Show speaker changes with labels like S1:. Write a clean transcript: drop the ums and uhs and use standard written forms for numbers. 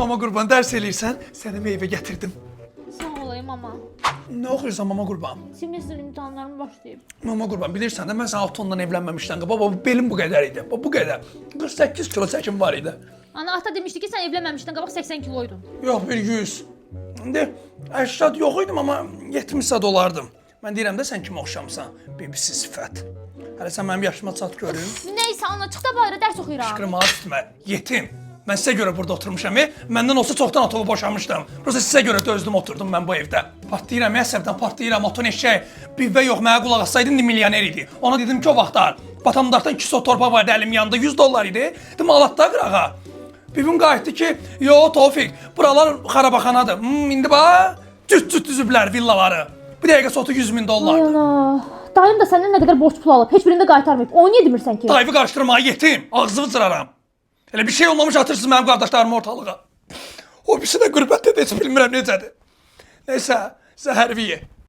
S1: mama qurban, dərs eləyirsən? Sənə meyvə gətirdim.
S2: Sağ olayım ama.
S1: Nə oxuyursan mama qurban?
S2: Semestr imtahanlarım başlayıb.
S1: Mama qurban, bilirsən də mən sən 6 tondan evlənməmişdən qabaq belim bu qədər idi. Bu qədər. 48 kilo çəkim var idi.
S2: Ana ata demişdi ki sen evlenmemişten qabaq 80 kiloydun.
S1: Yox, bir 100. İndi 80 yox idim amma 70 sad olardım. Mən deyirəm də sən kimi oxşamısan. Bibisi sifət. Hələ sən mənim yaşıma çat görün.
S2: Neyse ana çıx da bayra ders oxuyuram.
S1: Qırmağa tutma. Yetim. Mən sizə görə burada oturmuşam. Məndən olsa çoxdan atovu boşamışdım. Prosta sizə görə dözdüm oturdum mən bu evdə. Partlayıram, əsəbdən partlayıram, oton eşək. Bivvə yox, mənə qulaq assaydın milyoner idi. Ona dedim ki o vaxtlar Batamdaqdan 2 sot torpaq vardı əlim yanında, 100 dollar idi. Dedim alatda qırağa. Bibim qayıtdı ki, yo Tofiq, buralar xarabaxanadır. İndi bax, cüt-cüt düzüblər villaları. Bir dəqiqə sotu 100.000 dollar.
S2: Ana, dayım da səndən nə qədər borc pul alıb, heç birində qaytarmayıb. Onu niyə demirsən ki?
S1: Dayımı qarışdırmağa yetim, ağzımı cıraram. Elə bir şey olmamış atırsınız mənim qardaşlarımı ortalığa. O birisi də qürbətdə də heç bilmirəm necədir. Neysə, zəhərvi ye.